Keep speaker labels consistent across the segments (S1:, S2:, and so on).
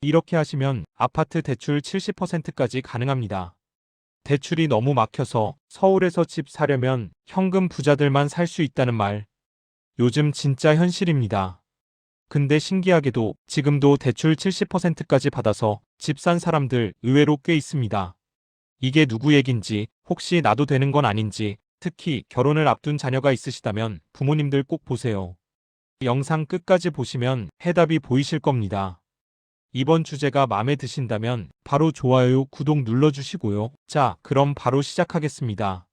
S1: 이렇게 하시면 아파트 대출 70%까지 가능합니다. 대출이 너무 막혀서 서울에서 집 사려면 현금 부자들만 살 수 있다는 말. 요즘 진짜 현실입니다. 근데 신기하게도 지금도 대출 70%까지 받아서 집 산 사람들 의외로 꽤 있습니다. 이게 누구 얘긴지, 혹시 나도 되는 건 아닌지, 특히 결혼을 앞둔 자녀가 있으시다면 부모님들 꼭 보세요. 영상 끝까지 보시면 해답이 보이실 겁니다. 이번 주제가 마음에 드신다면 바로 좋아요, 구독 눌러주시고요. 자, 그럼 바로 시작하겠습니다.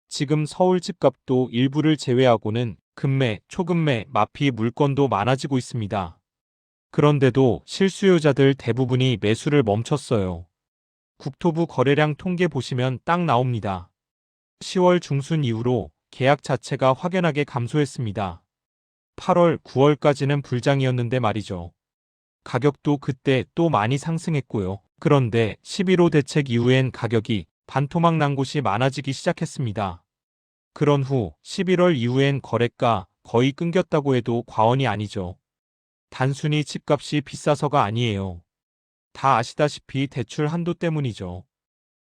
S1: 지금 서울 집값도 일부를 제외하고는 급매, 초급매, 마피 물건도 많아지고 있습니다. 그런데도 실수요자들 대부분이 매수를 멈췄어요. 국토부 거래량 통계 보시면 딱 나옵니다. 10월 중순 이후로 계약 자체가 확연하게 감소했습니다. 8월, 9월까지는 불장이었는데 말이죠. 가격도 그때 또 많이 상승했고요. 그런데 11호 대책 이후엔 가격이 반토막 난 곳이 많아지기 시작했습니다. 그런 후 11월 이후엔 거래가 거의 끊겼다고 해도 과언이 아니죠. 단순히 집값이 비싸서가 아니에요. 다 아시다시피 대출 한도 때문이죠.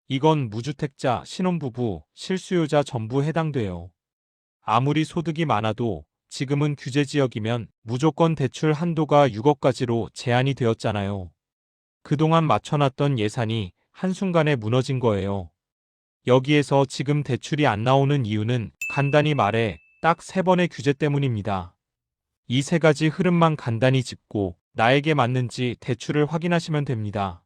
S1: 이건 무주택자, 신혼부부, 실수요자 전부 해당돼요. 아무리 소득이 많아도 지금은 규제지역이면 무조건 대출 한도가 6억까지로 제한이 되었잖아요. 그동안 맞춰놨던 예산이 한순간에 무너진 거예요. 여기에서 지금 대출이 안 나오는 이유는 간단히 말해 딱 3번의 규제 때문입니다. 이 3가지 흐름만 간단히 짚고 나에게 맞는지 대출을 확인하시면 됩니다.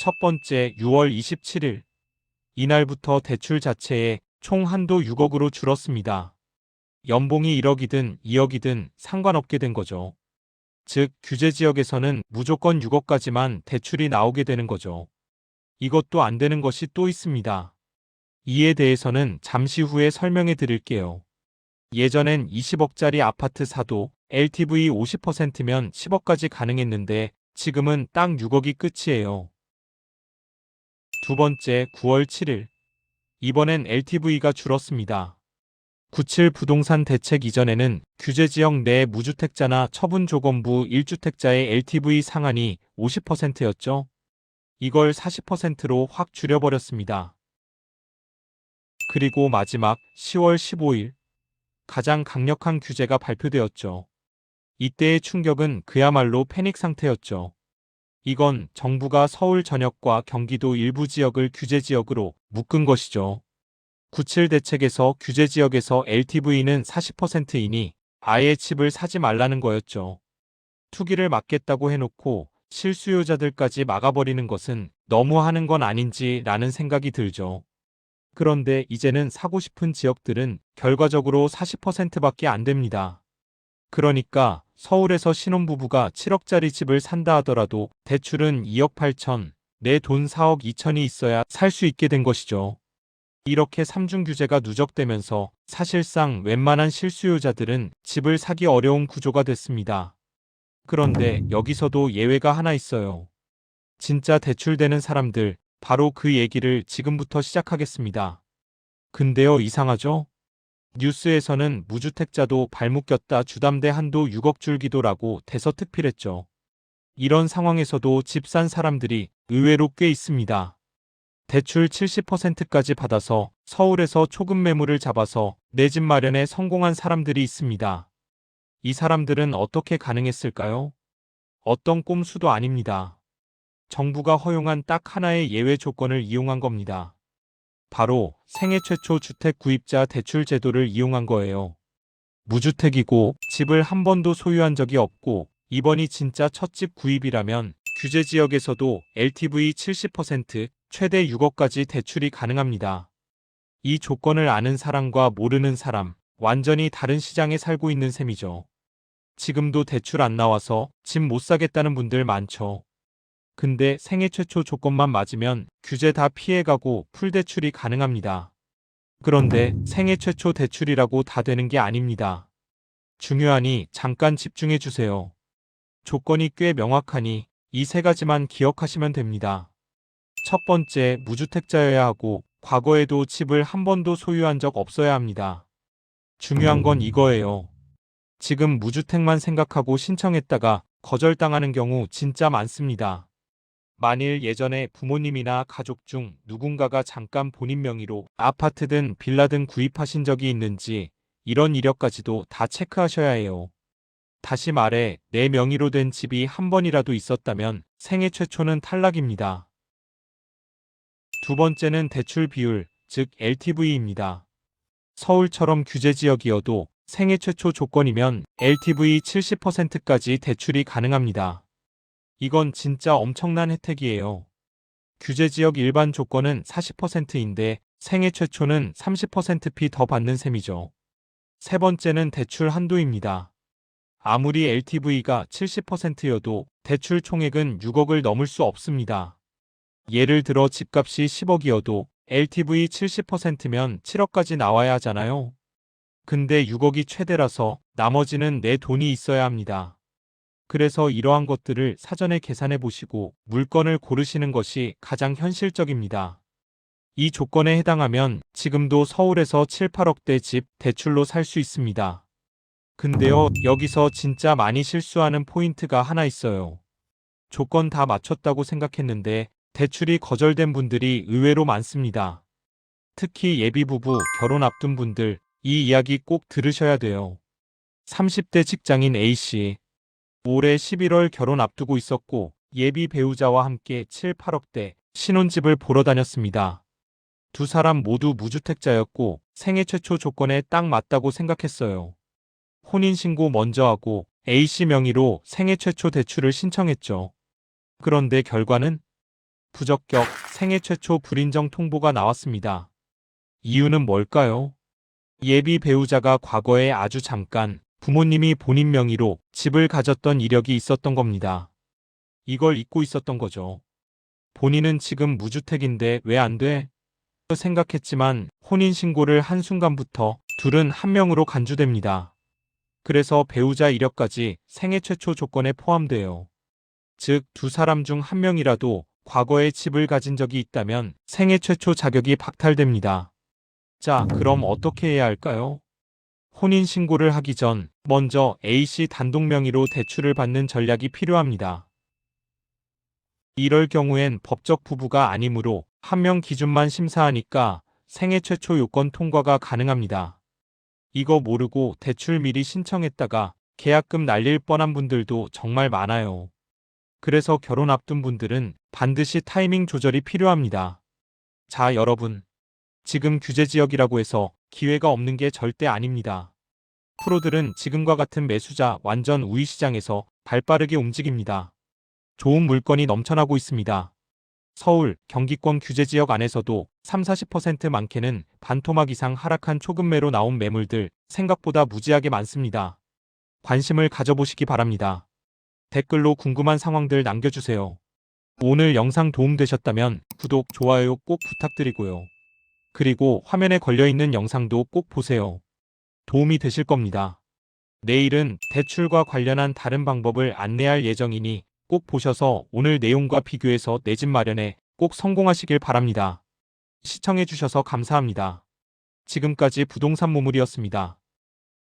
S1: 첫 번째, 6월 27일. 이날부터 대출 자체의 총 한도 6억으로 줄었습니다. 연봉이 1억이든 2억이든 상관없게 된 거죠. 즉, 규제지역에서는 무조건 6억까지만 대출이 나오게 되는 거죠. 이것도 안 되는 것이 또 있습니다. 이에 대해서는 잠시 후에 설명해 드릴게요. 예전엔 20억짜리 아파트 사도 LTV 50%면 10억까지 가능했는데 지금은 딱 6억이 끝이에요. 두 번째, 9월 7일. 이번엔 LTV가 줄었습니다. 97 부동산 대책 이전에는 규제지역 내 무주택자나 처분조건부 1주택자의 LTV 상한이 50%였죠. 이걸 40%로 확 줄여버렸습니다. 그리고 마지막 10월 15일. 가장 강력한 규제가 발표되었죠. 이때의 충격은 그야말로 패닉 상태였죠. 이건 정부가 서울 전역과 경기도 일부 지역을 규제지역으로 묶은 것이죠. 97 대책에서 규제지역에서 LTV는 40%이니 아예 집을 사지 말라는 거였죠. 투기를 막겠다고 해놓고 실수요자들까지 막아버리는 것은 너무 하는 건 아닌지라는 생각이 들죠. 그런데 이제는 사고 싶은 지역들은 결과적으로 40%밖에 안 됩니다. 그러니까 서울에서 신혼부부가 7억짜리 집을 산다 하더라도 대출은 2억 8천, 내 돈 4억 2천이 있어야 살 수 있게 된 것이죠. 이렇게 삼중 규제가 누적되면서 사실상 웬만한 실수요자들은 집을 사기 어려운 구조가 됐습니다. 그런데 여기서도 예외가 하나 있어요. 진짜 대출되는 사람들, 바로 그 얘기를 지금부터 시작하겠습니다. 근데요, 이상하죠? 뉴스에서는 무주택자도 발목 꼈다 주담대 한도 6억 줄기도라고 대서특필했죠. 이런 상황에서도 집 산 사람들이 의외로 꽤 있습니다. 대출 70%까지 받아서 서울에서 초급 매물을 잡아서 내 집 마련에 성공한 사람들이 있습니다. 이 사람들은 어떻게 가능했을까요? 어떤 꼼수도 아닙니다. 정부가 허용한 딱 하나의 예외 조건을 이용한 겁니다. 바로 생애 최초 주택 구입자 대출 제도를 이용한 거예요. 무주택이고 집을 한 번도 소유한 적이 없고 이번이 진짜 첫 집 구입이라면 규제 지역에서도 LTV 70%, 최대 6억까지 대출이 가능합니다. 이 조건을 아는 사람과 모르는 사람, 완전히 다른 시장에 살고 있는 셈이죠. 지금도 대출 안 나와서 집 못 사겠다는 분들 많죠. 근데 생애 최초 조건만 맞으면 규제 다 피해가고 풀대출이 가능합니다. 그런데 생애 최초 대출이라고 다 되는 게 아닙니다. 중요하니 잠깐 집중해 주세요. 조건이 꽤 명확하니 이 3가지만 기억하시면 됩니다. 첫 번째, 무주택자여야 하고 과거에도 집을 한 번도 소유한 적 없어야 합니다. 중요한 건 이거예요. 지금 무주택만 생각하고 신청했다가 거절당하는 경우 진짜 많습니다. 만일 예전에 부모님이나 가족 중 누군가가 잠깐 본인 명의로 아파트든 빌라 등 구입하신 적이 있는지 이런 이력까지도 다 체크하셔야 해요. 다시 말해 내 명의로 된 집이 한 번이라도 있었다면 생애 최초는 탈락입니다. 두 번째는 대출 비율, 즉 LTV입니다. 서울처럼 규제 지역이어도 생애 최초 조건이면 LTV 70%까지 대출이 가능합니다. 이건 진짜 엄청난 혜택이에요. 규제 지역 일반 조건은 40%인데 생애 최초는 30%피 더 받는 셈이죠. 세 번째는 대출 한도입니다. 아무리 LTV가 70%여도 대출 총액은 6억을 넘을 수 없습니다. 예를 들어 집값이 10억이어도 LTV 70%면 7억까지 나와야 하잖아요. 근데 6억이 최대라서 나머지는 내 돈이 있어야 합니다. 그래서 이러한 것들을 사전에 계산해 보시고 물건을 고르시는 것이 가장 현실적입니다. 이 조건에 해당하면 지금도 서울에서 7, 8억대 집 대출로 살 수 있습니다. 근데요, 여기서 진짜 많이 실수하는 포인트가 하나 있어요. 조건 다 맞췄다고 생각했는데 대출이 거절된 분들이 의외로 많습니다. 특히 예비부부, 결혼 앞둔 분들, 이 이야기 꼭 들으셔야 돼요. 30대 직장인 A씨. 올해 11월 결혼 앞두고 있었고 예비 배우자와 함께 7, 8억대 신혼집을 보러 다녔습니다. 두 사람 모두 무주택자였고 생애 최초 조건에 딱 맞다고 생각했어요. 혼인신고 먼저 하고 A씨 명의로 생애 최초 대출을 신청했죠. 그런데 결과는 부적격 생애 최초 불인정 통보가 나왔습니다. 이유는 뭘까요? 예비 배우자가 과거에 아주 잠깐 부모님이 본인 명의로 집을 가졌던 이력이 있었던 겁니다. 이걸 잊고 있었던 거죠. 본인은 지금 무주택인데 왜 안 돼? 생각했지만 혼인신고를 한 순간부터 둘은 한 명으로 간주됩니다. 그래서 배우자 이력까지 생애 최초 조건에 포함돼요. 즉, 두 사람 중 한 명이라도 과거에 집을 가진 적이 있다면 생애 최초 자격이 박탈됩니다. 자, 그럼 어떻게 해야 할까요? 혼인신고를 하기 전 먼저 A씨 단독 명의로 대출을 받는 전략이 필요합니다. 이럴 경우엔 법적 부부가 아니므로 한 명 기준만 심사하니까 생애 최초 요건 통과가 가능합니다. 이거 모르고 대출 미리 신청했다가 계약금 날릴 뻔한 분들도 정말 많아요. 그래서 결혼 앞둔 분들은 반드시 타이밍 조절이 필요합니다. 자, 여러분. 지금 규제 지역이라고 해서 기회가 없는 게 절대 아닙니다. 프로들은 지금과 같은 매수자 완전 우위 시장에서 발빠르게 움직입니다. 좋은 물건이 넘쳐나고 있습니다. 서울, 경기권 규제 지역 안에서도 3, 40% 많게는 반토막 이상 하락한 초급매로 나온 매물들 생각보다 무지하게 많습니다. 관심을 가져보시기 바랍니다. 댓글로 궁금한 상황들 남겨주세요. 오늘 영상 도움되셨다면 구독, 좋아요 꼭 부탁드리고요. 그리고 화면에 걸려있는 영상도 꼭 보세요. 도움이 되실 겁니다. 내일은 대출과 관련한 다른 방법을 안내할 예정이니 꼭 보셔서 오늘 내용과 비교해서 내 집 마련에 꼭 성공하시길 바랍니다. 시청해주셔서 감사합니다. 지금까지 부동산 모물이었습니다.